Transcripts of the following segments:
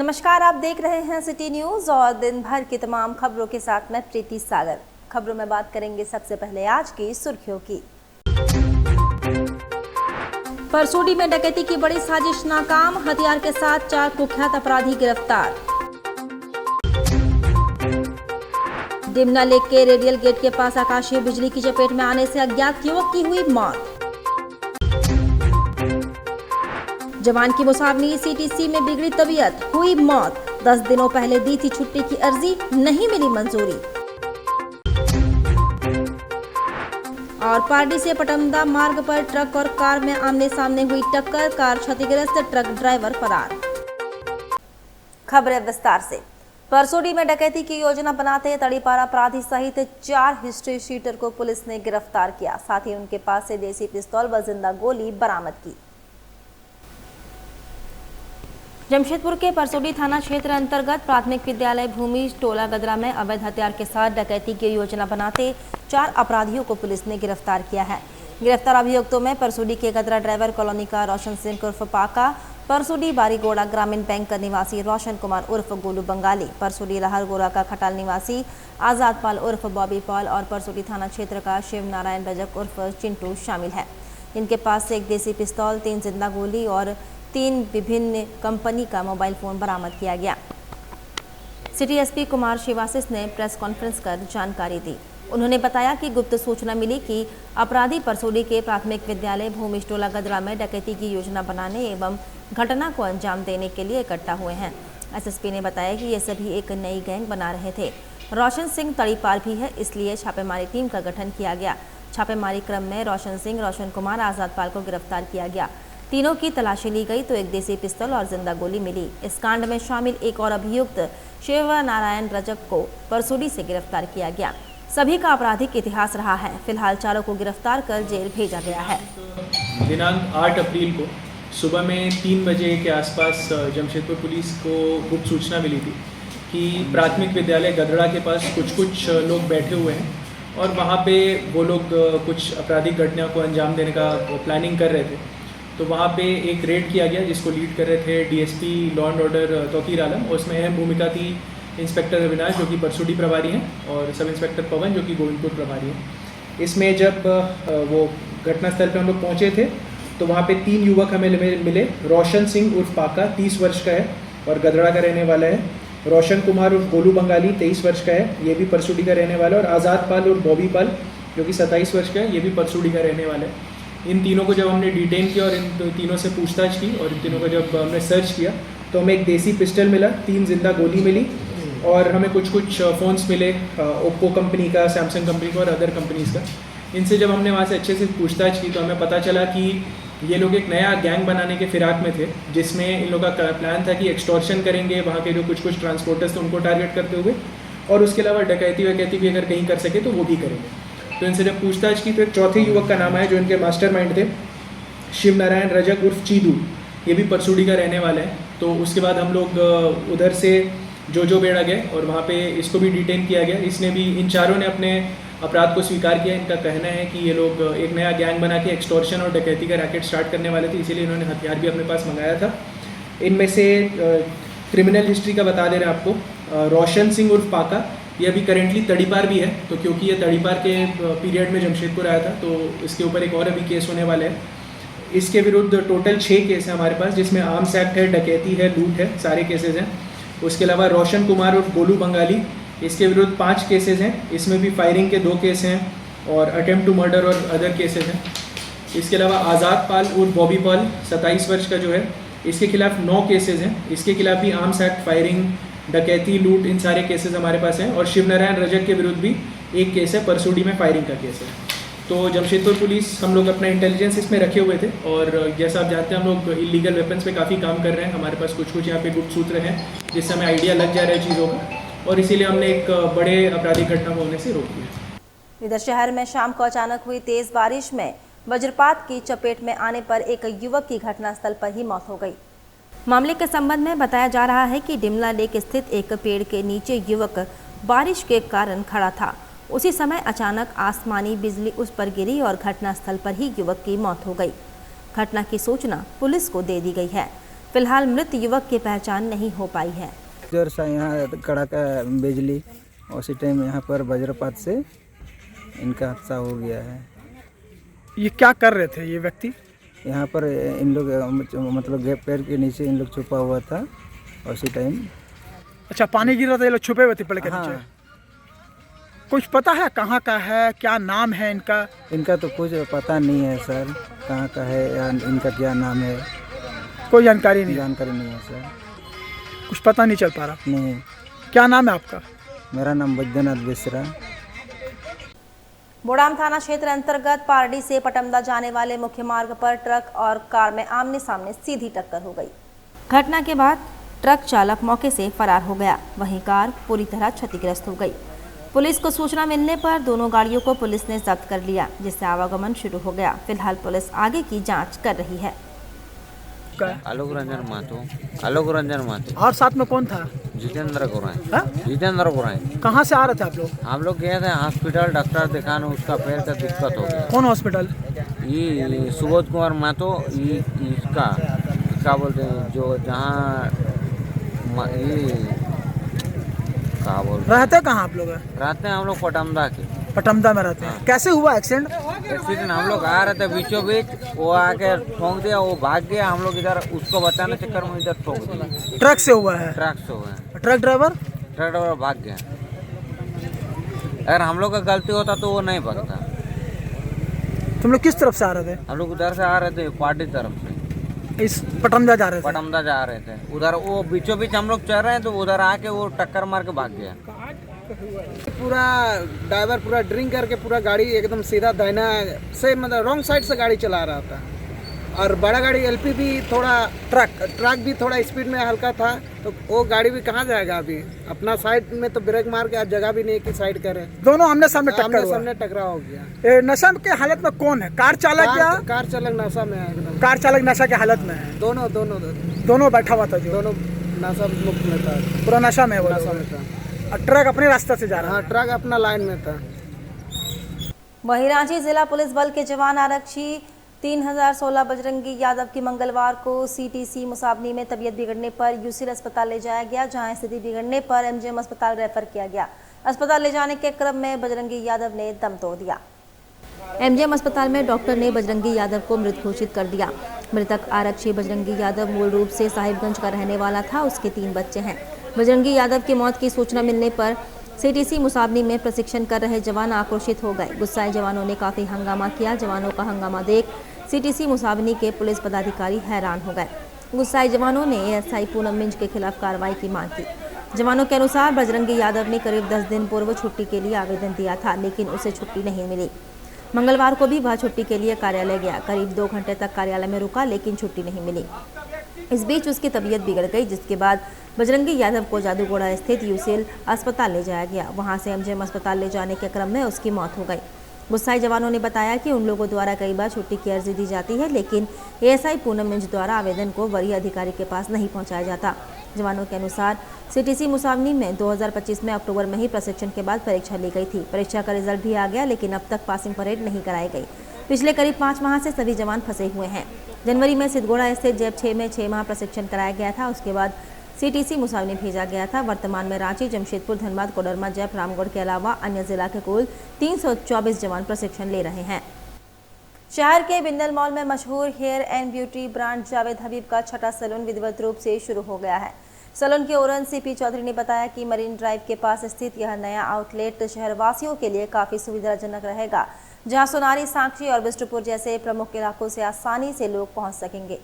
नमस्कार, आप देख रहे हैं सिटी न्यूज और दिन भर की तमाम खबरों के साथ मैं प्रीति सागर। खबरों में बात करेंगे सबसे पहले आज की सुर्खियों की। परसोडी में डकैती की बड़ी साजिश नाकाम, हथियार के साथ 4 कुख्यात अपराधी गिरफ्तार। डिमना लेक के रेडियल गेट के पास आकाशीय बिजली की चपेट में आने से अज्ञात युवक की हुई मौत। जवान की मुसावनी सीटीसी में बिगड़ी तबीयत, हुई मौत। 10 दिनों पहले दी थी छुट्टी की अर्जी, नहीं मिली मंजूरी। और पारडी से पटमदा मार्ग पर ट्रक और कार में आमने सामने हुई टक्कर, कार क्षतिग्रस्त, ट्रक ड्राइवर फरार। खबरें विस्तार से। परसोडी में डकैती की योजना बनाते तड़ीपार अपराधी सहित 4 हिस्ट्री शीटर को पुलिस ने गिरफ्तार किया। साथ ही उनके पास से देसी पिस्तौल व जिंदा गोली बरामद की। जमशेदपुर के परसोडी थाना क्षेत्र अंतर्गत प्राथमिक विद्यालय भूमि टोला गदरा में अवैध हथियार के साथ डकैती की योजना बनाते 4 अपराधियों को पुलिस ने गिरफ्तार किया है। गिरफ्तार अभियुक्तों में परसोडी के गदरा ड्राइवर कॉलोनी का रोशन सिंह उर्फ पाका, परसोडी बारीगोड़ा ग्रामीण बैंक का निवासी रोशन कुमार उर्फ गोलू बंगाली, परसोडी लहरगोरा का खटाल निवासी आजाद पाल उर्फ बॉबी पाल और परसोडी थाना क्षेत्र का शिव नारायण रजक उर्फ चिंटू शामिल है। इनके पास से एक देसी पिस्तौल, 3 जिंदा गोली और 3 विभिन्न कंपनी का मोबाइल फोन बरामद किया गया। सिटी एसपी कुमार शिवासिस ने प्रेस कॉन्फ्रेंस कर जानकारी दी। उन्होंने बताया कि गुप्त सूचना मिली कि अपराधी परसोडी के प्राथमिक विद्यालय भूमि टोला गदरा में डकैती की योजना बनाने एवं घटना को अंजाम देने के लिए इकट्ठा हुए हैं। एसएसपी ने बताया कि ये सभी एक नई गैंग बना रहे थे। रोशन सिंह तड़ीपार भी है, इसलिए छापेमारी टीम का गठन किया गया। छापेमारी क्रम में रोशन सिंह, रोशन कुमार, आजाद पाल को गिरफ्तार किया गया। तीनों की तलाशी ली गई तो एक देसी पिस्तौल और जिंदा गोली मिली। इस कांड में शामिल एक और अभियुक्त शिव नारायण रजक को परसोडी से गिरफ्तार किया गया। सभी का आपराधिक इतिहास रहा है। फिलहाल चारों को गिरफ्तार कर जेल भेजा गया है। दिनांक 8 अप्रैल को सुबह में 3 बजे के आसपास जमशेदपुर पुलिस को गुप्त सूचना मिली थी कि प्राथमिक विद्यालय गदड़ा के पास कुछ लोग बैठे हुए हैं और वहाँ पे वो लोग कुछ आपराधिक घटना को अंजाम देने का प्लानिंग कर रहे थे। तो वहाँ पे एक रेड किया गया जिसको लीड कर रहे थे DSP law and order Tauqeer Alam. उसमें अहम भूमिका थी इंस्पेक्टर अविनाश जो कि परसोडी प्रभारी हैं और सब इंस्पेक्टर पवन जो कि गोविंदपुर प्रभारी हैं। इसमें जब वो घटनास्थल पर हम लोग पहुँचे थे तो वहाँ पे 3 युवक हमें मिले। रोशन सिंह उर्फ पाका 30 वर्ष का है और गदड़ा का रहने वाला है। रोशन कुमार उर्फ गोलू बंगाली 23 वर्ष का है, ये भी परसोडी का रहने वाला है। और आज़ाद पाल उर्फ बॉबी पाल जो कि 27 वर्ष का है, ये भी परसोडी का रहने वाला है। इन तीनों को जब हमने डिटेन किया और इन तीनों से पूछताछ की और इन तीनों को जब हमने सर्च किया तो हमें एक देसी पिस्टल मिला, 3 जिंदा गोली मिली और हमें कुछ फ़ोन्स मिले, ओप्पो कंपनी का, सैमसंग कंपनी का और अदर कंपनीज़ का। इनसे जब हमने वहाँ से अच्छे से पूछताछ की तो हमें पता चला कि ये लोग एक नया गैंग बनाने के फिराक में थे जिसमें इन लोगों का प्लान था कि एक्सटॉर्शन करेंगे वहाँ के जो कुछ ट्रांसपोर्टर्स थे उनको टारगेट करते हुए, और उसके अलावा डकैती वकैती भी अगर कहीं कर सके तो वो भी करेंगे। तो इनसे जब पूछताछ की तो एक चौथे युवक का नाम आया जो इनके मास्टरमाइंड थे, शिव नारायण रजक उर्फ चीदू, ये भी परसोडी का रहने वाला है। तो उसके बाद हम लोग उधर से जो बेड़ा गए और वहाँ पे इसको भी डिटेन किया गया। इसने भी, इन चारों ने अपने अपराध को स्वीकार किया। इनका कहना है कि ये लोग एक नया गैंग बना के एक्सटॉर्शन और डकैती का रैकेट स्टार्ट करने वाले थे, इसीलिए इन्होंने हथियार भी अपने पास मंगाया था। इनमें से क्रिमिनल हिस्ट्री का बता दे रहे हैं आपको, रोशन सिंह उर्फ पाका ये अभी करेंटली तड़ीपार भी है, तो क्योंकि ये तड़ीपार के पीरियड में जमशेदपुर आया था तो इसके ऊपर एक और अभी केस होने वाले हैं। इसके विरुद्ध टोटल 6 केस हैं हमारे पास, जिसमें आर्म्स एक्ट है, डकैती है, लूट है, सारे केसेस हैं। उसके अलावा रोशन कुमार और गोलू बंगाली, इसके विरुद्ध 5 केसेस हैं। इसमें भी फायरिंग के 2 केस हैं और अटेम्प्ट टू मर्डर और अदर केसेस हैं। इसके अलावा आज़ाद पाल उर्फ बॉबी पाल 27 वर्ष का जो है, इसके खिलाफ 9 केसेस हैं। इसके खिलाफ भी आर्म्स एक्ट, फायरिंग, डकैती, लूट, इन सारे केसेस हमारे पास हैं। और शिव नारायण रजक के विरुद्ध भी एक केस है, परसोडी में फायरिंग का केस है। तो जमशेदपुर पुलिस, हम लोग अपना इंटेलिजेंस इसमें रखे हुए थे और जैसा आप जानते हैं हम लोग इलीगल वेपन्स पे काफ़ी काम कर रहे हैं। हमारे पास कुछ यहाँ पे गुप्त सूत्र हैं जिससे हमें आइडिया लग जा रहा है चीज़ों का, और इसीलिए हमने एक बड़े आपराधिक घटना को होने से रोक दिया। इधर शहर में शाम को अचानक हुई तेज बारिश में वज्रपात की चपेट में आने पर एक युवक की घटनास्थल पर ही मौत हो गई। मामले के संबंध में बताया जा रहा है कि डिमला लेक स्थित एक पेड़ के नीचे युवक बारिश के कारण खड़ा था। उसी समय अचानक आसमानी बिजली उस पर गिरी और घटनास्थल पर ही युवक की मौत हो गई। घटना की सूचना पुलिस को दे दी गई है। फिलहाल मृत युवक की पहचान नहीं हो पाई है। जोर सा यहाँ कड़ाका बिजली, उसी टाइम यहाँ पर वज्रपात से इनका हादसा हो गया है। ये क्या कर रहे थे ये व्यक्ति? यहाँ पर इन लोग मतलब पैर के नीचे इन लोग छुपा हुआ था उसी टाइम। अच्छा, पानी गिर रहा था, ये लोग छुपे हुए थे पेड़ के नीचे। हाँ, कुछ पता है कहाँ का है, क्या नाम है इनका? इनका तो कुछ पता नहीं है सर, कहाँ का है या इनका क्या नाम है, कोई जानकारी नहीं, जानकारी नहीं है सर। कुछ पता नहीं चल पा रहा। नहीं, क्या नाम है आपका? मेरा नाम वैद्यनाथ बेसरा। बोड़ाम थाना क्षेत्र अंतर्गत पारडी से पटमदा जाने वाले मुख्य मार्ग पर ट्रक और कार में आमने सामने सीधी टक्कर हो गई। घटना के बाद ट्रक चालक मौके से फरार हो गया, वहीं कार पूरी तरह क्षतिग्रस्त हो गई। पुलिस को सूचना मिलने पर दोनों गाड़ियों को पुलिस ने जब्त कर लिया, जिससे आवागमन शुरू हो गया। फिलहाल पुलिस आगे की जांच कर रही है। आलोक रंजन महतो। और साथ में कौन था? जितेंद्र गोराई। हाँ? जितेंद्र गोराई। कहाँ से आ रहे थे आप लोग? हम लोग गए थे हॉस्पिटल, डॉक्टर दिखाने, उसका पैर का दिक्कत हो गया। कौन हॉस्पिटल? ये सुबोध कुमार महतो, ये इसका क्या बोलते हैं, जो जहाँ ये क्या बोलते रहते कहाँ आप लोग? रहते हैं हम लोग पटमदा के। पटमदा में रहते हैं। कैसे हुआ एक्सीडेंट? एक्सीडेंट हम लोग आ रहे थे बीचों बीच, वो आके ठोक दिया, वो भाग गया, हम लोग इधर उसको बचाने चक्कर में इधर ठोक दिया। ट्रक से हुआ है? ट्रक से हुआ है। ट्रक ड्राइवर भाग गया। अगर हम लोग का गलती होता तो वो नहीं भागता। तुम लोग किस तरफ से आ रहे थे? हम लोग उधर से आ रहे थे, पार्टी तरफ से, इस पटमदा जा रहे थे? पटमदा जा रहे थे। उधर वो बीचों बीच हम लोग चल रहे हैं तो उधर आके वो टक्कर मार के भाग गया। पूरा ड्राइवर पूरा ड्रिंक करके पूरा गाड़ी एकदम सीधा दाहिना से, मतलब रॉन्ग साइड से गाड़ी चला रहा था। और बड़ा गाड़ी एलपी भी थोड़ा, ट्रक भी थोड़ा स्पीड में हल्का था, तो वो गाड़ी भी कहाँ जाएगा अभी? अपना साइड में तो ब्रेक मार के आज जगह भी नहीं कि साइड करे। दोनों आमने सामने टक्कर हुआ। सामने टकराव हो गया। नशा के हालत में कौन है? कार चालक या? कार चालक नशा में है एकदम। कार चालक नशा के हालत में है? दोनों बैठा हुआ था, जो दोनों नशा मुक्त में था, पूरा नशा में है वो। नशा में था। और ट्रक अपने रास्ते से जा रहा है? हाँ, ट्रक अपना लाइन में था। वहीं रांची जिला पुलिस बल के जवान आरक्षी 3016 बजरंगी यादव की मंगलवार को सीटीसी मुसाबनी में तबीयत बिगड़ने पर यूसीएल अस्पताल ले जाया गया, जहां स्थिति बिगड़ने पर एमजीएम अस्पताल रेफर किया गया। अस्पताल ले जाने के क्रम में बजरंगी यादव ने दम तोड़ दिया। एमजीएम अस्पताल में डॉक्टर ने बजरंगी यादव को मृत घोषित कर दिया। मृतक आरक्षी बजरंगी यादव मूल रूप से साहिबगंज का रहने वाला था। उसके 3 बच्चे हैं। बजरंगी यादव की मौत की सूचना मिलने पर सीटीसी मुसाबनी में प्रशिक्षण कर रहे जवान आक्रोशित हो गए। गुस्साए जवानों ने काफी हंगामा किया। जवानों का हंगामा देख सीटीसी मुसाबनी के पुलिस पदाधिकारी हैरान हो गए। गुस्साए जवानों ने एएसआई पूनम मिंज के खिलाफ कार्रवाई की मांग की। जवानों के अनुसार बजरंगी यादव ने करीब 10 दिन पूर्व छुट्टी के लिए आवेदन दिया था, लेकिन उसे छुट्टी नहीं मिली। मंगलवार को भी वह छुट्टी के लिए कार्यालय गया। करीब 2 घंटे तक कार्यालय में रुका, लेकिन छुट्टी नहीं मिली। इस बीच उसकी तबीयत बिगड़ गई, जिसके बाद बजरंगी यादव को जादूगोड़ा स्थित यूसीएल अस्पताल ले जाया गया। वहां से एमजीएम अस्पताल ले जाने के क्रम में उसकी मौत हो गई। गुस्साए जवानों ने बताया कि उन लोगों द्वारा कई बार छुट्टी की अर्जी दी जाती है, लेकिन एएसआई पूनम मिंज द्वारा आवेदन को वरीय अधिकारी के पास नहीं पहुंचाया जाता। जवानों के अनुसार सीटीसी मुसाबनी में 2025 में अक्टूबर में ही प्रशिक्षण के बाद परीक्षा ली गई थी। परीक्षा का रिजल्ट भी आ गया, लेकिन अब तक पासिंग परेड नहीं कराई गई। पिछले करीब 5 माह से सभी जवान फंसे हुए हैं। जनवरी में सिद्धगोड़ा स्थित जैप 6 में 6 माह प्रशिक्षण कराया गया था। उसके बाद सीटीसी मुसाबनी भेजा गया था। वर्तमान में रांची, जमशेदपुर, धनबाद, कोडरमा, जैप, रामगढ़ के अलावा अन्य जिला के कुल 324 जवान प्रशिक्षण ले रहे हैं। शहर के बिंदल मॉल में मशहूर hair and beauty brand Javed Habib का 6ठा सैलून विधिवत रूप से शुरू हो गया है। सैलून के ओनर सीपी चौधरी ने बताया कि मरीन ड्राइव के पास स्थित यह नया आउटलेट शहरवासियों के लिए काफी सुविधाजनक रहेगा, जहां सोनारी, सांची और बिष्टुपुर जैसे प्रमुख इलाकों से आसानी से लोग पहुंच सकेंगे।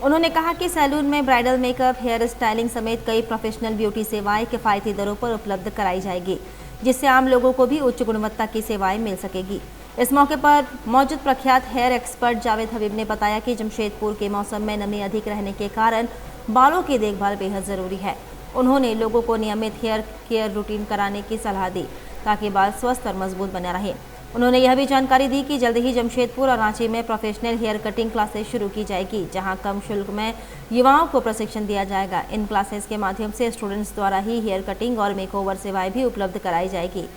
उन्होंने कहा कि सैलून में ब्राइडल मेकअप, हेयर स्टाइलिंग समेत कई प्रोफेशनल ब्यूटी सेवाएं किफायती दरों पर उपलब्ध कराई जाएगी, जिससे आम लोगों को भी उच्च गुणवत्ता की सेवाएं मिल सकेगी। इस मौके पर मौजूद प्रख्यात हेयर एक्सपर्ट जावेद हबीब ने बताया कि जमशेदपुर के मौसम में नमी अधिक रहने के कारण बालों की देखभाल बेहद जरूरी है। उन्होंने लोगों को नियमित हेयर केयर रूटीन कराने की सलाह दी, ताकि बाल स्वस्थ और मजबूत बने रहे। उन्होंने यह भी जानकारी दी कि जल्द ही जमशेदपुर और रांची में प्रोफेशनल हेयर कटिंग क्लासेस शुरू की जाएगी, जहां कम शुल्क में युवाओं को प्रशिक्षण दिया जाएगा। इन क्लासेस के माध्यम से स्टूडेंट्स द्वारा ही हेयर कटिंग और मेकओवर सेवाएं भी उपलब्ध कराई जाएगी।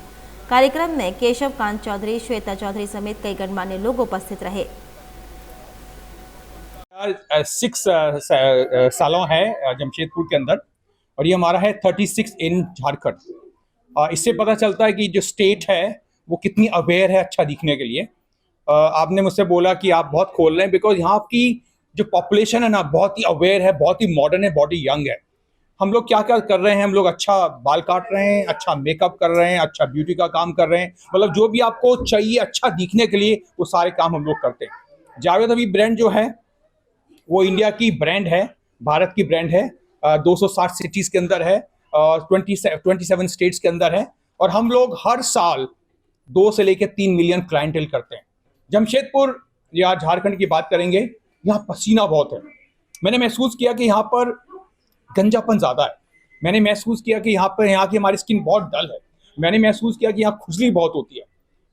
कार्यक्रम में केशव कांत चौधरी, श्वेता चौधरी समेत कई गणमान्य लोग उपस्थित रहे। 6 सालों है जमशेदपुर के अंदर, और ये हमारा है 36 इन झारखंड। इससे पता चलता है कि जो स्टेट है वो कितनी अवेयर है अच्छा दिखने के लिए। आपने मुझसे बोला कि आप बहुत खोल रहे हैं, बिकॉज यहाँ की जो पॉपुलेशन है ना बहुत ही अवेयर है, बहुत ही मॉडर्न है, बहुत ही यंग है। हम लोग क्या क्या कर रहे हैं, हम लोग अच्छा बाल काट रहे हैं, अच्छा मेकअप कर रहे हैं, अच्छा ब्यूटी का काम कर रहे हैं, मतलब जो भी आपको चाहिए अच्छा दिखने के लिए वो सारे काम हम लोग करते हैं। जावेद हबीब ब्रांड जो है वो इंडिया की ब्रांड है, भारत की ब्रांड है, 260 सिटीज के अंदर है और 27 स्टेट्स के अंदर है, और हम लोग हर साल 2 से लेकर 3 मिलियन क्लाइंटेल करते हैं। जमशेदपुर या झारखंड की बात करेंगे, यहाँ पसीना बहुत है। मैंने महसूस किया कि यहाँ पर गंजापन ज़्यादा है। मैंने महसूस किया कि यहाँ की हमारी स्किन बहुत डल है। मैंने महसूस किया कि यहाँ खुजली बहुत होती है।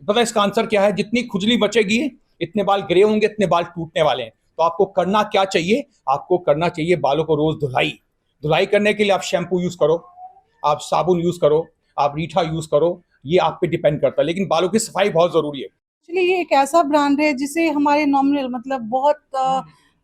पता है इसका आंसर क्या है? जितनी खुजली बचेगी इतने बाल ग्रे होंगे, इतने बाल टूटने वाले हैं। तो आपको करना क्या चाहिए? आपको करना चाहिए बालों को रोज धुलाई करने के लिए आप शैम्पू यूज करो, आप साबुन यूज करो, आप रीठा यूज करो, ये आप पे डिपेंड करता है, लेकिन बालों की सफाई बहुत जरूरी है। एक्चुअली ये एक ऐसा ब्रांड है जिसे हमारे नॉमिनल मतलब बहुत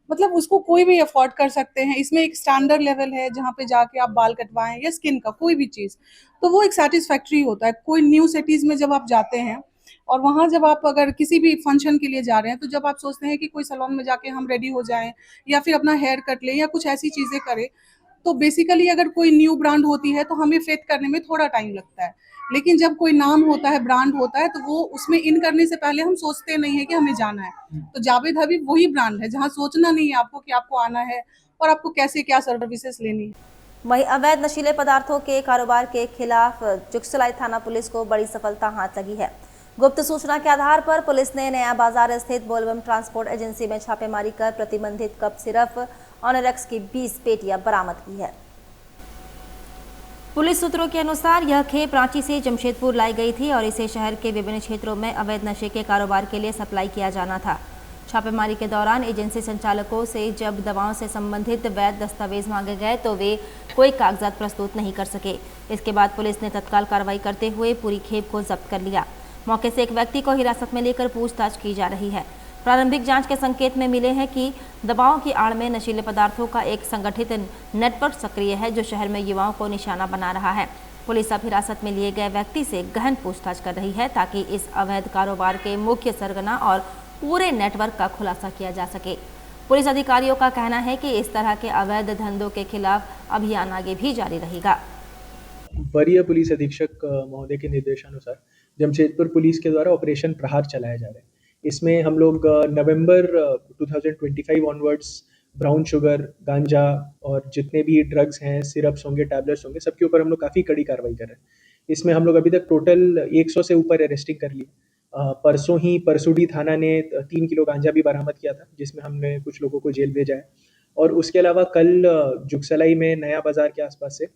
मतलब उसको कोई भी अफोर्ड कर सकते हैं। इसमें एक स्टैंडर्ड लेवल है जहाँ पे जाके आप बाल कटवाएं या स्किन का कोई भी चीज़, तो वो एक सेटिस्फैक्ट्री होता है। कोई न्यू सिटीज़ में जब आप जाते हैं और वहाँ जब आप अगर किसी भी फंक्शन के लिए जा रहे हैं, तो जब आप सोचते हैं कि कोई सैलून में जाके हम रेडी हो जाएं या फिर अपना हेयर कट लें या कुछ ऐसी चीज़ें करें, तो बेसिकली अगर कोई न्यू ब्रांड होती है तो हमें फेथ करने में थोड़ा टाइम लगता है। लेकिन जब कोई नाम होता है, ब्रांड होता है, तो वो उसमें इन करने से पहले हम सोचते नहीं है कि हमें जाना है। तो जावेद हबीब वही ब्रांड है जहाँ सोचना नहीं है आपको कि आपको आना है और आपको कैसे क्या सर्विसेज लेनी है। वहीं अवैध नशीले पदार्थों के कारोबार के खिलाफ जुगसलाई थाना पुलिस को बड़ी सफलता हाथ लगी है। गुप्त सूचना के आधार पर पुलिस ने नया बाजार स्थित बोलबम ट्रांसपोर्ट एजेंसी में छापेमारी कर प्रतिबंधित कप सिरप ऑनरेक्स की 20 पेटियां बरामद की है। पुलिस सूत्रों के अनुसार यह खेप रांची से जमशेदपुर लाई गई थी और इसे शहर के विभिन्न क्षेत्रों में अवैध नशे के कारोबार के लिए सप्लाई किया जाना था। छापेमारी के दौरान एजेंसी संचालकों से जब दवाओं से संबंधित वैध दस्तावेज मांगे गए तो वे कोई कागजात प्रस्तुत नहीं कर सके। इसके बाद पुलिस ने तत्काल कार्रवाई करते हुए पूरी खेप को जब्त कर लिया। मौके से एक व्यक्ति को हिरासत में लेकर पूछताछ की जा रही है। प्रारंभिक जांच के संकेत में मिले हैं कि दवाओं की आड़ में नशीले पदार्थों का एक संगठित नेटवर्क सक्रिय है जो शहर में युवाओं को निशाना बना रहा है। पुलिस अब हिरासत में लिए गए व्यक्ति से गहन पूछताछ कर रही है ताकि इस अवैध कारोबार के मुख्य सरगना और पूरे नेटवर्क का खुलासा किया जा सके। पुलिस अधिकारियों का कहना है कि इस तरह के अवैध धंधों के खिलाफ अभियान आगे भी जारी रहेगा। वरीय पुलिस अधीक्षक महोदय के निर्देशानुसार जमशेदपुर पुलिस के द्वारा ऑपरेशन प्रहार चलाया जा रहा है। इसमें हम लोग नवंबर 2025 ऑनवर्ड्स ब्राउन शुगर, गांजा और जितने भी ड्रग्स हैं, सिरप्स होंगे, टैबलेट्स होंगे, सबके ऊपर हम लोग काफ़ी कड़ी कार्रवाई कर रहे हैं। इसमें हम लोग अभी तक टोटल 100 से ऊपर अरेस्टिंग कर ली। परसों ही परसुडी थाना ने 3 किलो गांजा भी बरामद किया था, जिसमें हमने कुछ लोगों को जेल भेजा है। और उसके अलावा कल जुगसलाई में नया बाजार के आसपास से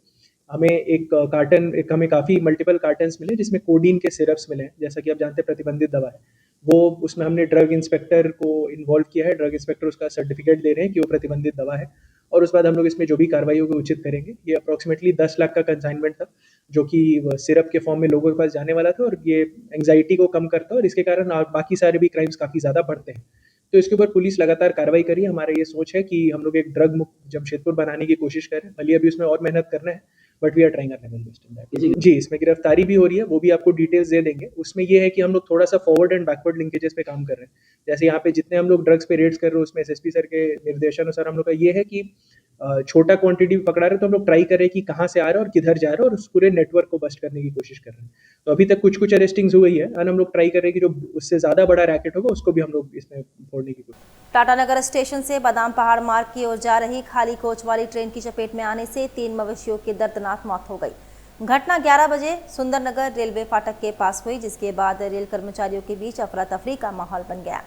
हमें काफ़ी मल्टीपल कार्टन्स मिले जिसमें कोडीन के सिरप्स मिले हैं। जैसा कि आप जानते हैं प्रतिबंधित दवा है वो, उसमें हमने ड्रग इंस्पेक्टर को इन्वॉल्व किया है। ड्रग इंस्पेक्टर उसका सर्टिफिकेट दे रहे हैं कि वो प्रतिबंधित दवा है, और उसके बाद हम लोग इसमें जो भी कार्रवाई होगी उचित करेंगे। ये अप्रॉक्सीमेटली 10 लाख का कंसाइनमेंट था जो कि सिरप के फॉर्म में लोगों के पास जाने वाला था, और ये एंग्जाइटी को कम करता है और इसके कारण बाकी सारे भी क्राइम्स काफ़ी ज़्यादा बढ़ते हैं। तो इसके ऊपर पुलिस लगातार कार्रवाई करी है। हमारा ये सोच है कि हम लोग एक ड्रग मुक्त जमशेदपुर बनाने की कोशिश करें। भले अभी उसमें और मेहनत करना है, but we are trying our level best in that. जी, इसमें गिरफ्तारी भी हो रही है, वो भी आपको डिटेल्स दे देंगे। उसमें ये है कि हम लोग थोड़ा सा फॉरवर्ड एंड बैकवर्ड लिंकेजेस पे काम कर रहे हैं। जैसे यहाँ पे जितने हम लोग ड्रग्स पे रेड्स कर रहे हैं उसमें एसएसपी सर के निर्देशानुसार हम लोग का ये है कि छोटा क्वांटिटी पकड़ा रहे हैं तो हम लोग ट्राई कर रहे हैं कि कहाँ से आ रहा है और किधर जा रहा है, और उस पूरे नेटवर्क को बस्ट करने की कोशिश कर रहे हैं। तो अभी तक कुछ अरेस्टिंग्स हुई है, और हम लोग ट्राई कर रहे हैं कि जो उससे ज़्यादा बड़ा रैकेट होगा उसको भी हम लोग इसमें फोड़ने की कोशिश। टाटानगर स्टेशन से बादाम पहाड़ मार्ग की ओर जा रही खाली कोच वाली ट्रेन की चपेट में आने से 3 मवेशियों की दर्दनाक मौत हो गई। घटना 11 बजे सुंदरनगर रेलवे फाटक के पास हुई, जिसके बाद रेल कर्मचारियों के बीच अफरा तफरी का माहौल बन गया।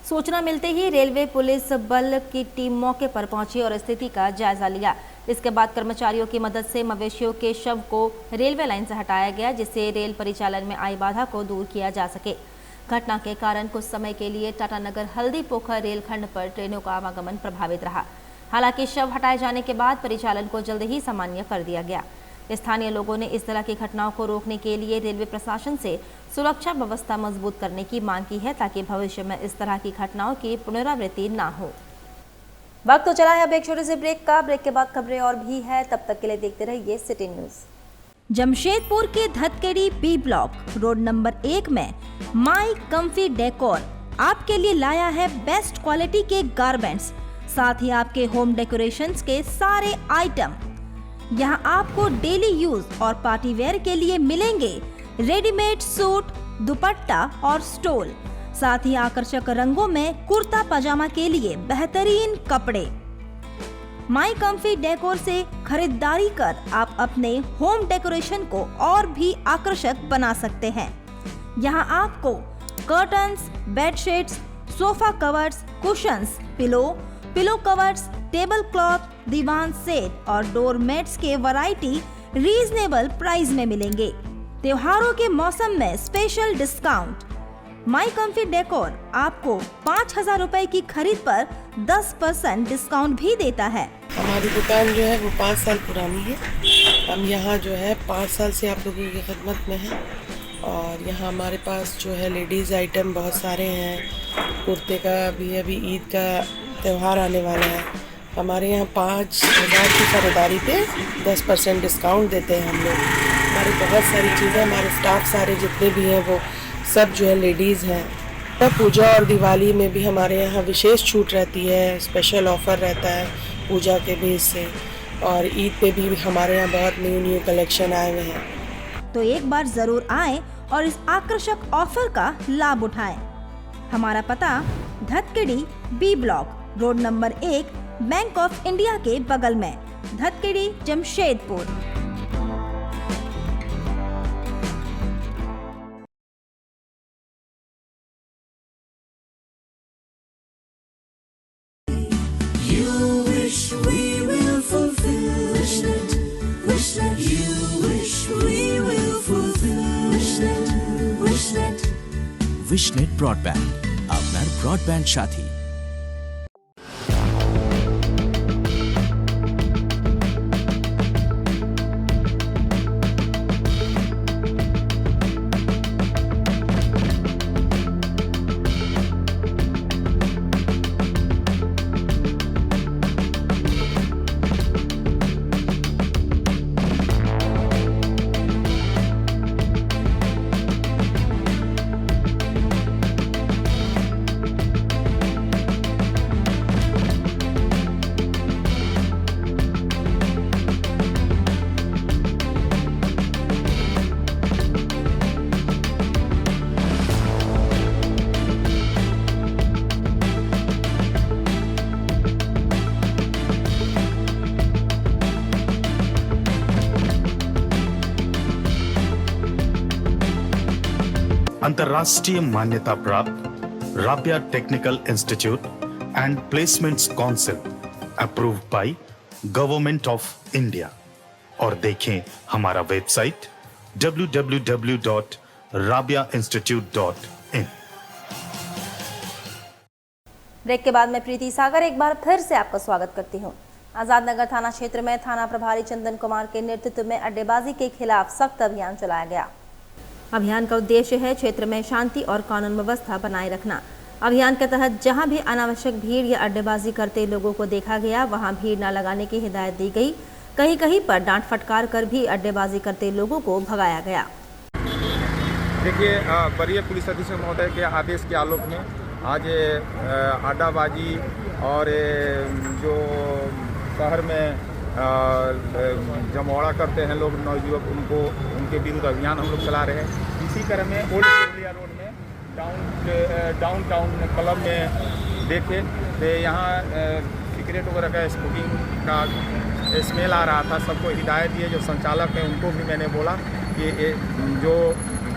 सूचना मिलते ही रेलवे पुलिस बल की टीम मौके पर पहुंची और स्थिति का जायजा लिया। इसके बाद कर्मचारियों की मदद से मवेशियों के शव को रेलवे लाइन से हटाया गया, जिससे रेल परिचालन में आई बाधा को दूर किया जा सके। घटना के कारण कुछ समय के लिए टाटानगर हल्दी पोखर रेलखंड पर ट्रेनों का आवागमन प्रभावित रहा। हालांकि शव हटाए जाने के बाद परिचालन को जल्द ही सामान्य कर दिया गया। स्थानीय लोगों ने इस तरह की घटनाओं को रोकने के लिए रेलवे प्रशासन से सुरक्षा व्यवस्था मजबूत करने की मांग की है, ताकि भविष्य में इस तरह की घटनाओं की पुनरावृत्ति ना हो। वक्त तो चला है अब एक छोटे से ब्रेक का। ब्रेक के बाद खबरें और भी है, तब तक के लिए देखते रहिए सिटी न्यूज। जमशेदपुर के Dhatkidih B block road number 1 में माई कम्फी डेकोर आपके लिए लाया है बेस्ट क्वालिटी के गारमेंट्स, साथ ही आपके होम डेकोरेशंस के सारे आइटम। यहाँ आपको डेली यूज और पार्टी वेयर के लिए मिलेंगे रेडीमेड सूट, दुपट्टा और स्टोल, साथ ही आकर्षक रंगों में कुर्ता पजामा के लिए बेहतरीन कपड़े। माई कम्फी डेकोर से खरीदारी कर आप अपने होम डेकोरेशन को और भी आकर्षक बना सकते हैं। यहाँ आपको curtains, bedsheets, sofa covers, cushions, pillow covers, table cloth, दीवान सेट और डोर मैट्स के वैरायटी रीजनेबल प्राइस में मिलेंगे। त्योहारों के मौसम में special discount. My Comfy Decor आपको 5,000 रुपए की खरीद पर 10% डिस्काउंट भी देता है। हमारी दुकान जो है वो 5 साल पुरानी है। हम यहाँ जो है 5 साल से आप लोगों की खिदमत में हैं और यहाँ हमारे पास जो है लेडीज़ आइटम बहुत सारे हैं। कुर्ते का भी अभी ईद का त्यौहार आने वाला है, हमारे यहाँ 5,000 की खरीदारी पे 10% डिस्काउंट देते हैं हम लोग। हमारी बहुत सारी चीज़ें, हमारे स्टाफ सारे जितने भी हैं वो सब जो है लेडीज़ हैं। पूजा और दिवाली में भी हमारे यहाँ विशेष छूट रहती है, स्पेशल ऑफ़र रहता है पूजा के बेस से, और ईद पे भी हमारे यहाँ बहुत न्यू कलेक्शन आए हुए हैं। तो एक बार जरूर आएं और इस आकर्षक ऑफर का लाभ उठाएं। हमारा पता Dhatkidih B block road number 1 Bank of India के बगल में, धतकेड़ी, जमशेदपुर। विशनेट ब्रॉडबैंड, আপনার ব্রডব্যান্ড সাথী। अंतर्राष्ट्रीय मान्यता प्राप्त Rabia technical institute and placements council approved by government of India. और देखें हमारा वेबसाइट www.rabiainstitute.in। ब्रेक के बाद मैं प्रीति सागर एक बार फिर से आपका स्वागत करती हूं। आजाद नगर थाना क्षेत्र में थाना प्रभारी चंदन कुमार के नेतृत्व में अड्डेबाजी के खिलाफ सख्त अभियान चलाया गया। अभियान का उद्देश्य है क्षेत्र में शांति और कानून व्यवस्था बनाए रखना। अभियान के तहत जहां भी अनावश्यक भीड़ या अड्डेबाजी करते लोगों को देखा गया, वहां भीड़ न लगाने की हिदायत दी गई। कहीं कहीं पर डांट फटकार कर भी अड्डेबाजी करते लोगों को भगाया गया। देखिए, वरीय पुलिस अधीक्षक महोदय के आदेश के आलोक में आज अड्डाबाजी और जो शहर में जमवाड़ा करते हैं लोग नौजुवक, उनके विरुद्ध अभियान हम लोग चला रहे हैं। इसी क्रम में ओल्ड केवलिया रोड में डाउनटाउन क्लब में देखे तो यहाँ सिगरेट वगैरह का स्मोकिंग का स्मेल आ रहा था। सबको हिदायत दिए, जो संचालक हैं उनको भी मैंने बोला कि जो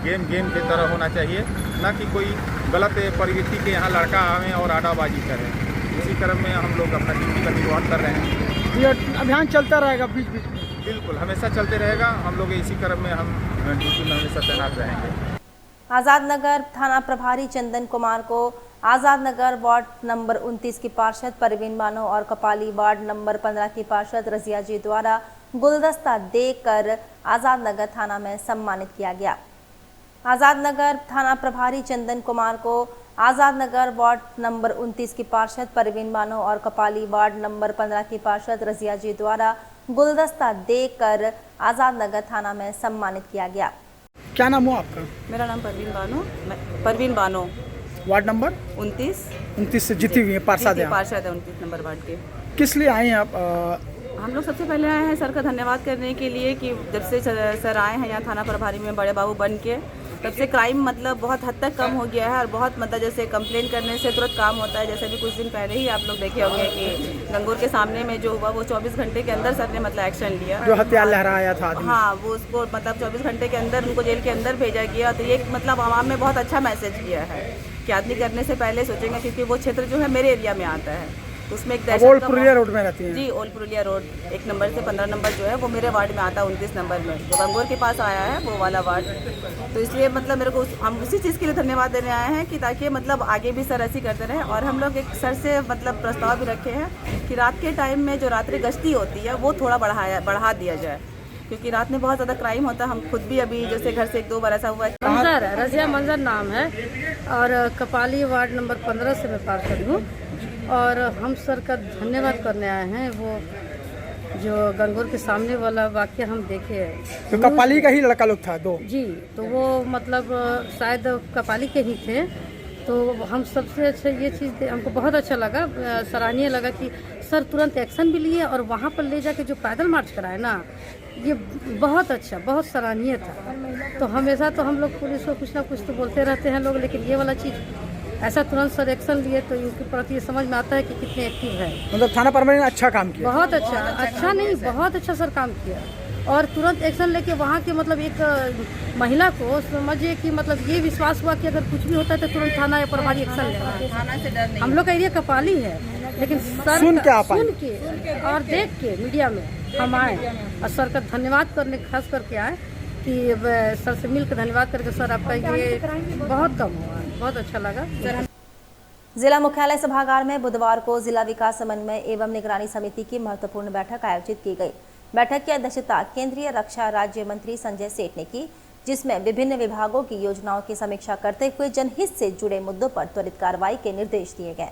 गेम की तरह होना चाहिए, ना कि कोई गलत प्रवृत्ति के यहाँ लड़का आवें और आडाबाजी करें। इसी क्रम में हम लोग अपना ड्यूटी का निर्वहन कर रहे हैं। ये अभियान चलता रहेगा बीच बीच में? बिल्कुल, हमेशा चलते रहेगा। हम लोग इसी क्रम में हम ड्यूटी में हमेशा तैनात रहेंगे। आजाद नगर थाना प्रभारी चंदन कुमार को आजाद नगर वार्ड नंबर 29 की पार्षद परवीन बानो और कपाली वार्ड नंबर 15 की पार्षद रजिया जी द्वारा गुलदस्ता देकर आज़ाद नगर थाना में सम्मानित किया गया। आज़ाद नगर थाना प्रभारी चंदन कुमार को आज़ाद नगर वार्ड नंबर 29 की पार्षद परवीन बानो और कपाली वार्ड नंबर 15 की पार्षद रजिया जी द्वारा गुलदस्ता देकर आज़ाद नगर थाना में सम्मानित किया गया। क्या नाम हो आपका? मेरा नाम परवीन बानो वार्ड नंबर 29 से जीती हुई है, पार्षद है। पार्षद है 29 नंबर वार्ड के। किस लिए आए हैं आप? हम लोग सबसे पहले आए हैं सर का धन्यवाद करने के लिए कि जब से सर आए हैं यहाँ थाना प्रभारी में बड़े बाबू बन के, तब से क्राइम मतलब बहुत हद तक कम हो गया है और बहुत मतलब जैसे कंप्लेन करने से तुरंत काम होता है। जैसे भी कुछ दिन पहले ही आप लोग देखे होंगे कि गंगोर के सामने में जो हुआ वो 24 घंटे के अंदर सर ने मतलब एक्शन लिया। जो हथियार लहराया था आदमी। हाँ, वो उसको मतलब 24 घंटे के अंदर उनको जेल के अंदर भेजा गया। तो ये मतलब आवाम में बहुत अच्छा मैसेज किया है कि आदमी करने से पहले सोचेंगे, क्योंकि वो क्षेत्र जो है मेरे एरिया में आता है। तो उसमें एक ओल्ड पुरुलिया रोड में रहती है। जी, ओल्ड पुरुलिया रोड 1 नंबर से 15 नंबर जो है वो मेरे वार्ड में आता है, 29 नंबर में जो गंगोर के पास आया है वो वाला वार्ड। तो इसलिए मतलब मेरे को हम उसी चीज़ के लिए धन्यवाद देने आए हैं कि ताकि मतलब आगे भी सर ऐसी करते रहें। और हम लोग एक सर से मतलब प्रस्ताव भी रखे हैं कि रात के टाइम में जो रात्रि गश्ती होती है वो थोड़ा बढ़ा दिया जाए, क्योंकि रात में बहुत ज़्यादा क्राइम होता है। हम खुद भी अभी जैसे घर से 1-2 बार ऐसा हुआ है। मंजर है, रजिया मंजर नाम है और कपाली वार्ड नंबर 15 से मैं पार्षद हूँ। और हम सर का धन्यवाद करने आए हैं। वो जो गंगोर के सामने वाला वाक्य हम देखे हैं, तो कपाली का ही लड़का लोग था 2 जी, तो वो मतलब शायद कपाली के ही थे। तो हम सबसे अच्छा ये चीज़ हमको बहुत अच्छा लगा, सराहनीय लगा कि सर तुरंत एक्शन भी लिए और वहाँ पर ले जाके जो पैदल मार्च कराए ना, ये बहुत अच्छा, बहुत सराहनीय था। तो हमेशा तो हम लोग पुलिस को कुछ ना कुछ तो बोलते रहते हैं लोग, लेकिन ये वाला चीज़ ऐसा तुरंत सर एक्शन लिए तो इनके प्रति ये समझ में आता है कि कितने एक्टिव है। मतलब थाना प्रभारी ने अच्छा काम किया। बहुत अच्छा नहीं, बहुत अच्छा सर काम किया। और तुरंत एक्शन लेके वहाँ के मतलब एक महिला को समझिए कि मतलब ये विश्वास हुआ कि अगर कुछ भी होता है तो तुरंत थाना या प्रभारी एक्शन लेगा। थाना से डर नहीं। हम लोग का एरिया कपाली है, लेकिन सर सुन के और देख के मीडिया में हम आए और सर का धन्यवाद करने खास करके आए कि सर से मिलकर धन्यवाद करके सर आपका ये बहुत कम हुआ, बहुत अच्छा लगा। जिला मुख्यालय सभागार में बुधवार को जिला विकास समन्वय एवं निगरानी समिति की महत्वपूर्ण बैठक आयोजित की गई। बैठक की अध्यक्षता केंद्रीय रक्षा राज्य मंत्री संजय सेठ ने की, जिसमें विभिन्न विभागों की योजनाओं की समीक्षा करते हुए जनहित से जुड़े मुद्दों पर त्वरित कार्रवाई के निर्देश दिए गए।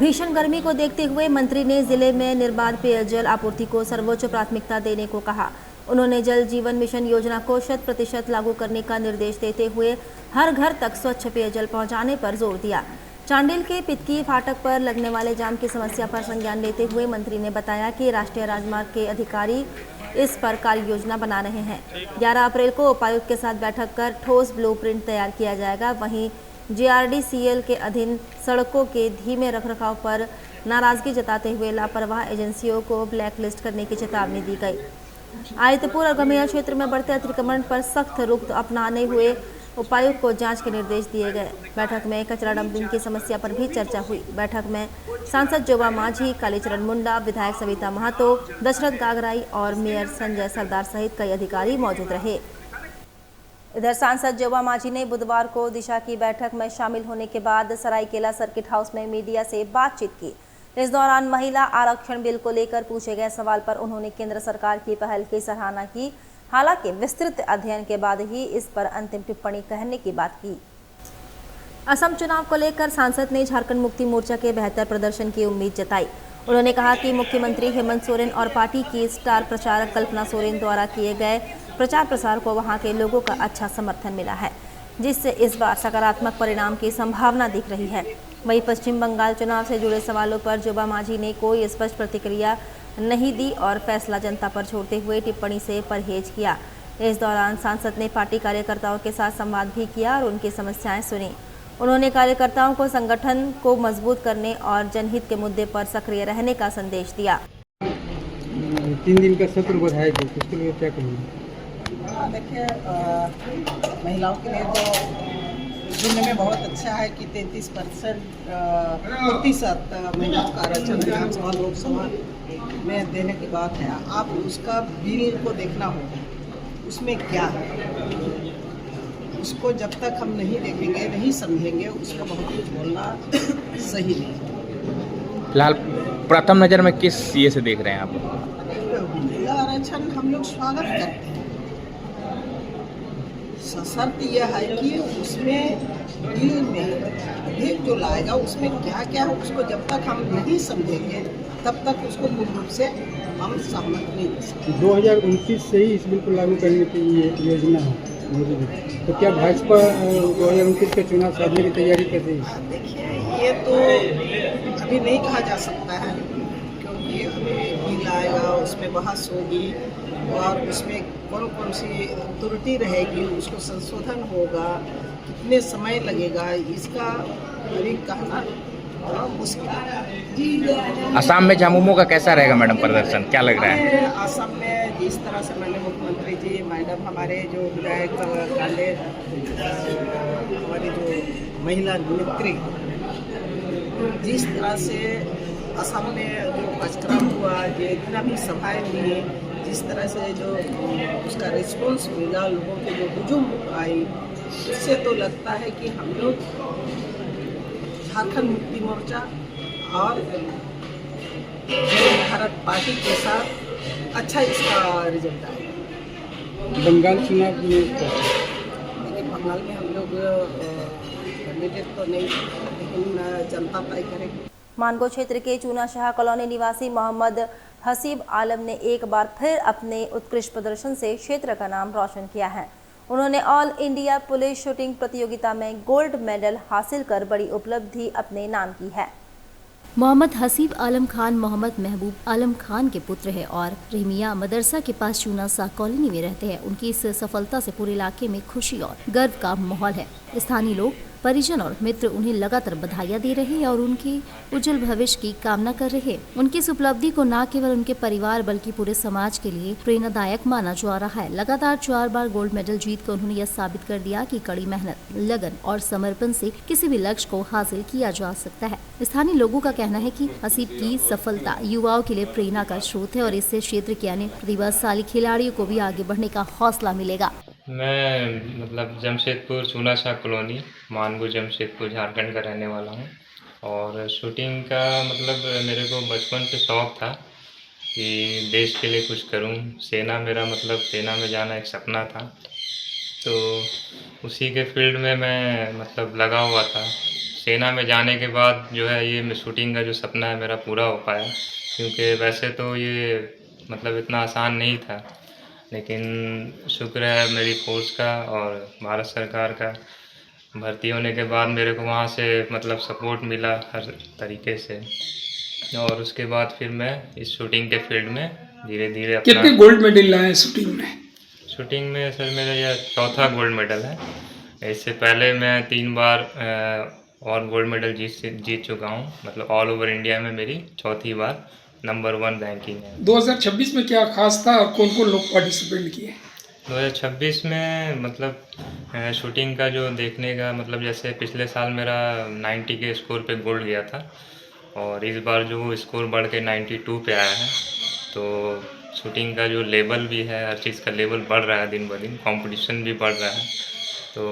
भीषण गर्मी को देखते हुए मंत्री ने जिले में निर्बाध पेयजल आपूर्ति को सर्वोच्च प्राथमिकता देने को कहा। उन्होंने जल जीवन मिशन योजना को 100% लागू करने का निर्देश देते हुए हर घर तक स्वच्छ पेयजल पहुंचाने पर जोर दिया। चांडिल के पितकी फाटक पर लगने वाले जाम की समस्या पर संज्ञान लेते हुए मंत्री ने बताया कि राष्ट्रीय राजमार्ग के अधिकारी इस पर कार्य योजना बना रहे हैं। 11 अप्रैल को उपायुक्त के साथ बैठक कर ठोस ब्लूप्रिंट तैयार किया जाएगा। वहीं JRDCL के अधीन सड़कों के धीमे रखरखाव पर नाराजगी जताते हुए लापरवाह एजेंसियों को ब्लैकलिस्ट करने की चेतावनी दी गई। आदित्यपुर और गमेया क्षेत्र में बढ़ते अतिक्रमण पर सख्त रुख अपनाने हुए उपायुक्त को जांच के निर्देश दिए गए। बैठक में कचरा डंपिंग की समस्या पर भी चर्चा हुई। बैठक में सांसद जोबा माझी, कालीचरण मुंडा, विधायक सविता महतो, दशरथ गागराई और मेयर संजय सरदार सहित कई अधिकारी मौजूद रहे। इधर सांसद जोबा माझी ने बुधवार को दिशा की बैठक में शामिल होने के बाद सरायकेला सर्किट हाउस में मीडिया से बातचीत की। इस दौरान महिला आरक्षण बिल को लेकर पूछे गए सवाल पर उन्होंने केंद्र सरकार की पहल की सराहना की। हालांकि विस्तृत अध्ययन के बाद ही इस पर अंतिम टिप्पणी कहने की बात की। असम चुनाव को लेकर सांसद ने झारखंड मुक्ति मोर्चा के बेहतर प्रदर्शन की उम्मीद जताई। उन्होंने कहा कि मुख्यमंत्री हेमंत सोरेन और पार्टी की स्टार प्रचारक कल्पना सोरेन द्वारा किए गए प्रचार प्रसार को वहां के लोगों का अच्छा समर्थन मिला है, जिससे इस बार सकारात्मक परिणाम की संभावना दिख रही है। वहीं पश्चिम बंगाल चुनाव से जुड़े सवालों पर जोबा माझी ने कोई स्पष्ट प्रतिक्रिया नहीं दी और फैसला जनता पर छोड़ते हुए टिप्पणी से परहेज किया। इस दौरान सांसद ने पार्टी कार्यकर्ताओं के साथ संवाद भी किया और उनकी समस्याएं सुनी। उन्होंने कार्यकर्ताओं को संगठन को मजबूत करने और जनहित के मुद्दे पर सक्रिय रहने का संदेश दिया। 3 दिन का सत्र बढ़ाया गया, इसके लिए क्या कहेंगे? देखिए, महिलाओं के लिए तो जिले में बहुत अच्छा है कि 33% महिलाओं का आरक्षण विधानसभा लोकसभा में देने की बात है। आप उसका बिल को देखना होगा, उसमें क्या है, उसको जब तक हम नहीं देखेंगे, नहीं समझेंगे, उसको बहुत कुछ बोलना सही नहीं। फिलहाल प्रथम नज़र में किस ये से देख रहे हैं आप? महिला आरक्षण हम लोग स्वागत करते हैं। शर्त यह है कि उसमें बिल में विधेयक जो लाएगा उसमें क्या क्या है उसको जब तक हम नहीं समझेंगे तब तक उसको पूर्ण रूप से हम सहमत नहीं हो सकते। 2029 से ही इस बिल को लागू करने की ये योजना है मौजूद है, तो क्या भाजपा 2029 के चुनाव साधने की तैयारी कर रही है? देखिए ये तो अभी नहीं कहा जा सकता है, क्योंकि अभी बिल आएगा उसमें बहस होगी और उसमें कौन कौन सी त्रुटि रहेगी, उसको संशोधन होगा, कितने समय लगेगा, इसका अभी कहना मुश्किल है। असम में झामुमो का कैसा रहेगा मैडम प्रदर्शन, क्या लग रहा है? असम में जिस तरह से मैंने मुख्यमंत्री जी, मैडम हमारे जो विधायक काले, हमारी जो महिला नेत्री, जिस तरह से असम में जो कार्यक्रम हुआ, जितना भी सभाएं हुई, जिस तरह से जो उसका रिस्पॉन्स मिला, लोगों के जो हुजूम आई, उससे तो लगता है कि हम लोग झारखंड मुक्ति मोर्चा और भारत पार्टी के साथ अच्छा इसका रिजल्ट आएगा। बंगाल चुनाव में देखिए बंगाल में हम लोग कैंडिडेट तो नहीं, लेकिन जनता तय करेगी। मानगो क्षेत्र के चूनाशाह कॉलोनी निवासी मोहम्मद हसीब आलम ने एक बार फिर अपने उत्कृष्ट प्रदर्शन से क्षेत्र का नाम रोशन किया है। उन्होंने ऑल इंडिया पुलिस शूटिंग प्रतियोगिता में गोल्ड मेडल हासिल कर बड़ी उपलब्धि अपने नाम की है। मोहम्मद हसीब आलम खान मोहम्मद महबूब आलम खान के पुत्र है और रहमिया मदरसा के पास चूनाशाह कॉलोनी में रहते हैं। उनकी इस सफलता से पूरे इलाके में खुशी और गर्व का माहौल है। स्थानीय लोग, परिजन और मित्र उन्हें लगातार बधाइयां दे रहे हैं और उनके उज्जवल भविष्य की कामना कर रहे हैं। उनकी इस उपलब्धि को न केवल उनके परिवार बल्कि पूरे समाज के लिए प्रेरणादायक माना जा रहा है। लगातार 4 बार गोल्ड मेडल जीत कर उन्होंने यह साबित कर दिया कि कड़ी मेहनत, लगन और समर्पण से किसी भी लक्ष्य को हासिल किया जा सकता है। स्थानीय लोगों का कहना है कि हसीब की सफलता युवाओं के लिए प्रेरणा का स्रोत है और इससे क्षेत्र के अन्य प्रतिभाशाली खिलाड़ियों को भी आगे बढ़ने का हौसला मिलेगा। मैं मतलब जमशेदपुर चूनाशाह कॉलोनी मानगो जमशेदपुर झारखंड का रहने वाला हूँ और शूटिंग का मतलब मेरे को बचपन से शौक़ था कि देश के लिए कुछ करूँ। सेना मेरा मतलब सेना में जाना एक सपना था, तो उसी के फील्ड में मैं मतलब लगा हुआ था। सेना में जाने के बाद जो है ये शूटिंग का जो सपना है मेरा पूरा हो पाया, क्योंकि वैसे तो ये मतलब इतना आसान नहीं था, लेकिन शुक्र है मेरी फोर्स का और भारत सरकार का। भर्ती होने के बाद मेरे को वहाँ से मतलब सपोर्ट मिला हर तरीके से, और उसके बाद फिर मैं इस शूटिंग के फील्ड में धीरे धीरे अपना। कितने गोल्ड मेडल लाए शूटिंग में? शूटिंग में सर मेरा यह चौथा गोल्ड मेडल है। इससे पहले मैं 3 बार और गोल्ड मेडल जीत चुका हूँ। मतलब ऑल ओवर इंडिया में मेरी चौथी बार नंबर 1 रैंकिंग है। 2026 में क्या खास था और कौन कौन लोग पार्टिसिपेट किए? 2026 में मतलब शूटिंग का जो देखने का मतलब जैसे पिछले साल मेरा 90 के स्कोर पे गोल्ड गया था और इस बार जो स्कोर बढ़ के 92 पे आया है, तो शूटिंग का जो लेवल भी है, हर चीज़ का लेवल बढ़ रहा है दिन ब दिन, कंपटीशन भी बढ़ रहा है। तो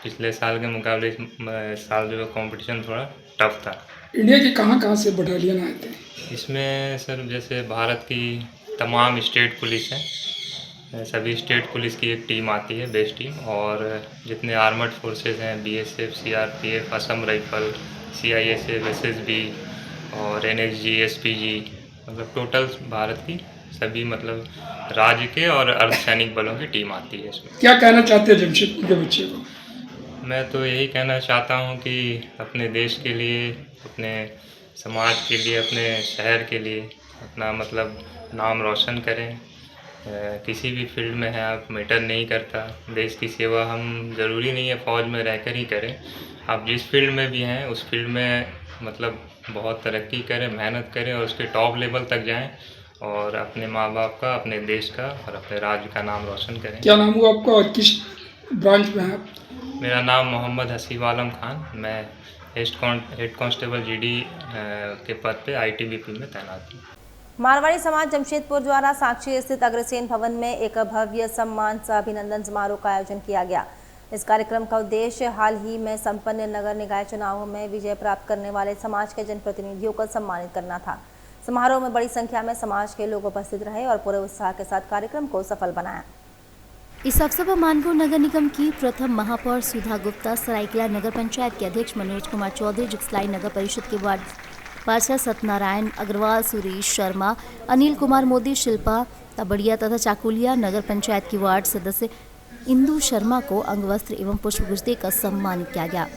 पिछले साल के मुकाबले इस साल जो कंपटीशन थोड़ा टफ था। इंडिया के कहाँ से बटालियन आए थे? इसमें सर जैसे भारत की तमाम स्टेट पुलिस हैं, सभी स्टेट पुलिस की एक टीम आती है, बेस टीम, और जितने आर्मड फोर्सेस हैं, BSF, CRPF, Assam rifle, CISF, SSB और NSG, SPG, मतलब टोटल भारत की सभी मतलब राज्य के और अर्धसैनिक बलों की टीम आती है इसमें। क्या कहना चाहते हैं जमशेदपुर के बच्चे को? मैं तो यही कहना चाहता हूँ कि अपने देश के लिए, अपने समाज के लिए, अपने शहर के लिए अपना मतलब नाम रोशन करें। किसी भी फील्ड में है आप, मैटर नहीं करता। देश की सेवा हम ज़रूरी नहीं है फ़ौज में रहकर ही करें, आप जिस फील्ड में भी हैं उस फील्ड में मतलब बहुत तरक्की करें, मेहनत करें और उसके टॉप लेवल तक जाएं और अपने माँ बाप का, अपने देश का और अपने राज्य का नाम रोशन करें। क्या नाम हुआ आपका और किस ब्रांच में है आप? मेरा नाम मोहम्मद हसीब आलम खान, मैं हेड कांस्टेबल GD के पद पे ITBP में तैनात हूँ। मारवाड़ी समाज जमशेदपुर द्वारा साक्षी स्थित अग्रसेन भवन में एक भव्य सम्मान सह अभिनंदन समारोह का आयोजन किया गया। इस कार्यक्रम का उद्देश्य हाल ही में संपन्न नगर निकाय चुनावों में विजय प्राप्त करने वाले समाज के जनप्रतिनिधियों को सम्मानित करना था। समारोह में बड़ी संख्या में समाज के लोग उपस्थित रहे और पूरे उत्साह के साथ कार्यक्रम को सफल बनाया। इस अवसर पर मानगो नगर निगम की प्रथम महापौर सुधा गुप्ता, सरायकेला नगर पंचायत के अध्यक्ष मनोज कुमार चौधरी, जिक्सलाई नगर परिषद के वार्ड पार्षद सत्यनारायण अग्रवाल, सुरेश शर्मा, अनिल कुमार मोदी, शिल्पा तबड़िया तथा चाकुलिया नगर पंचायत की वार्ड सदस्य इंदु शर्मा को अंगवस्त्र एवं पुष्पगुच्छ देकर सम्मानित किया गया।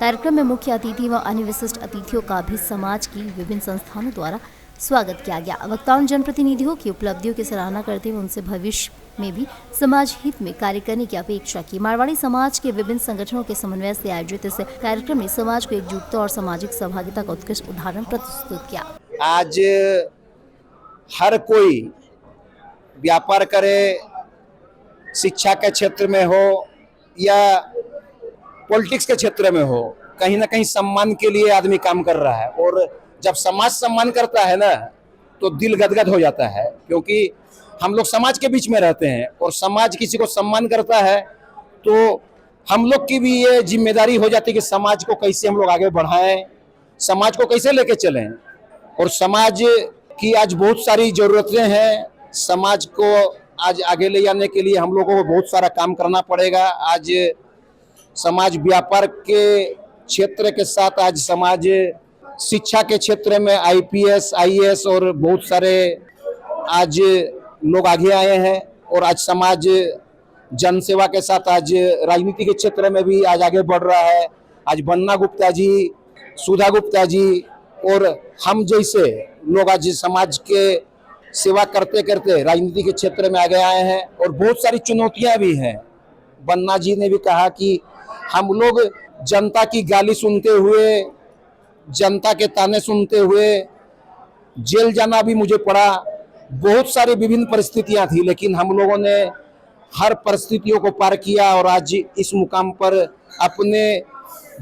कार्यक्रम में मुख्य अतिथि व अन्य विशिष्ट अतिथियों का भी समाज की विभिन्न संस्थानों द्वारा स्वागत किया गया। वक्ताओं ने जनप्रतिनिधियों की उपलब्धियों की सराहना करते हुए उनसे भविष्य में भी समाज हित में कार्य करने की अपेक्षा की। मारवाड़ी समाज के विभिन्न संगठनों के समन्वय से आयोजित इस कार्यक्रम में समाज को एकजुटता और सामाजिक सहभागिता का उत्कृष्ट उदाहरण प्रस्तुत किया। आज हर कोई व्यापार करे, शिक्षा के क्षेत्र में हो या पॉलिटिक्स के क्षेत्र में हो, कहीं ना कहीं सम्मान के लिए आदमी काम कर रहा है। और जब समाज सम्मान करता है ना तो दिल गदगद हो जाता है, क्योंकि हम लोग समाज के बीच में रहते हैं और समाज किसी को सम्मान करता है तो हम लोग की भी ये जिम्मेदारी हो जाती है कि समाज को कैसे हम लोग आगे बढ़ाएं, समाज को कैसे लेके चलें। और समाज की आज बहुत सारी ज़रूरतें हैं। समाज को आज आगे ले जाने के लिए हम लोगों को बहुत सारा काम करना पड़ेगा। आज समाज व्यापार के क्षेत्र के साथ आज समाज शिक्षा के क्षेत्र में IPS, IAS और बहुत सारे आज लोग आगे आए हैं। और आज समाज जनसेवा के साथ आज राजनीति के क्षेत्र में भी आज आगे बढ़ रहा है। आज बन्ना गुप्ता जी, सुधा गुप्ता जी और हम जैसे लोग आज समाज के सेवा करते करते राजनीति के क्षेत्र में आगे आए हैं। और बहुत सारी चुनौतियां भी हैं। बन्ना जी ने भी कहा कि हम लोग जनता की गाली सुनते हुए, जनता के ताने सुनते हुए जेल जाना भी मुझे पड़ा। बहुत सारी विभिन्न परिस्थितियां थी, लेकिन हम लोगों ने हर परिस्थितियों को पार किया और आज इस मुकाम पर अपने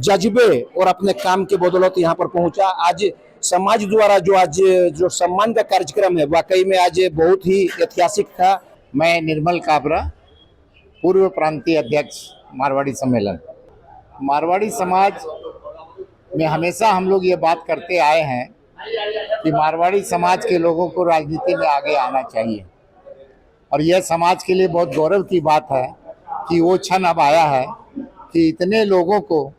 जज्बे और अपने काम के बदौलत यहाँ पर पहुंचा। आज समाज द्वारा जो सम्मान का कार्यक्रम है, वाकई में आज बहुत ही ऐतिहासिक था। मैं निर्मल काबरा, पूर्व प्रांतीय अध्यक्ष मारवाड़ी सम्मेलन। मारवाड़ी समाज में हमेशा हम लोग ये बात करते आए हैं कि मारवाड़ी समाज के लोगों को राजनीति में आगे आना चाहिए। और यह समाज के लिए बहुत गौरव की बात है कि वो क्षण अब आया है कि इतने लोगों को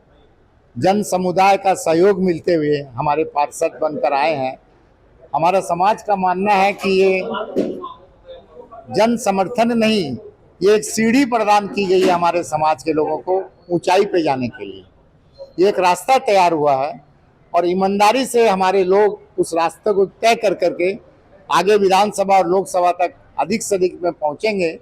जन समुदाय का सहयोग मिलते हुए हमारे पार्षद बनकर आए हैं। हमारा समाज का मानना है कि ये जन समर्थन नहीं, ये एक सीढ़ी प्रदान की गई है हमारे समाज के लोगों को ऊंचाई पे जाने के लिए। ये एक रास्ता तैयार हुआ है और ईमानदारी से हमारे लोग उस रास्ते को तय कर करके आगे विधानसभा और लोकसभा तक अधिक से अधिक में पहुंचेंगे।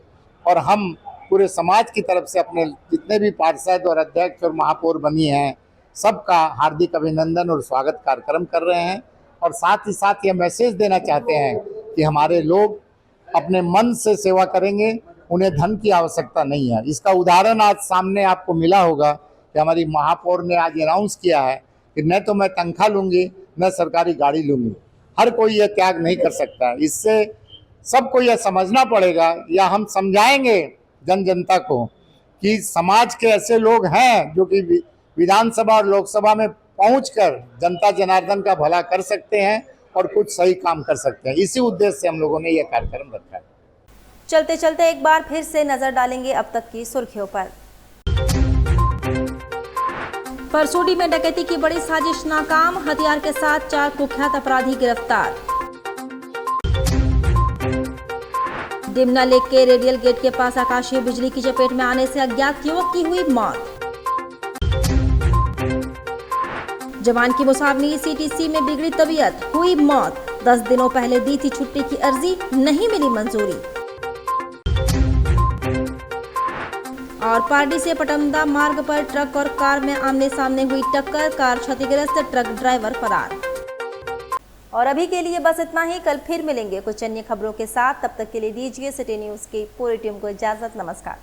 और हम पूरे समाज की तरफ से अपने जितने भी पार्षद और अध्यक्ष और महापौर बनी हैं सबका हार्दिक अभिनंदन और स्वागत कार्यक्रम कर रहे हैं। और साथ ही साथ ये मैसेज देना चाहते हैं कि हमारे लोग अपने मन से सेवा करेंगे, उन्हें धन की आवश्यकता नहीं है। इसका उदाहरण आज सामने आपको मिला होगा कि हमारी महापौर ने आज अनाउंस किया है कि न तो मैं तनख्वाह लूँगी न सरकारी गाड़ी लूँगी। हर कोई ये त्याग नहीं कर सकता है। इससे सबको यह समझना पड़ेगा या हम समझाएंगे जनता को कि समाज के ऐसे लोग हैं जो कि विधानसभा और लोकसभा में पहुंचकर जनता जनार्दन का भला कर सकते हैं और कुछ सही काम कर सकते हैं। इसी उद्देश्य से हम लोगों ने यह कार्यक्रम रखा है। चलते चलते एक बार फिर से नजर डालेंगे अब तक की सुर्खियों पर। परसोडी में डकैती की बड़ी साजिश नाकाम, हथियार के साथ 4 कुख्यात अपराधी गिरफ्तार। डिमना लेक के रेडियल गेट के पास आकाशीय बिजली की चपेट में आने से अज्ञात युवक की हुई मौत। जवान की मुसावनी CTC में बिगड़ी तबीयत, हुई मौत। 10 दिनों पहले दी थी छुट्टी की अर्जी, नहीं मिली मंजूरी। और पारडी से पटमदा मार्ग पर ट्रक और कार में आमने सामने हुई टक्कर, कार क्षतिग्रस्त, ट्रक ड्राइवर फरार। और अभी के लिए बस इतना ही। कल फिर मिलेंगे कुछ अन्य खबरों के साथ। तब तक के लिए दीजिए सिटी न्यूज़ की पूरी टीम को इजाजत। नमस्कार।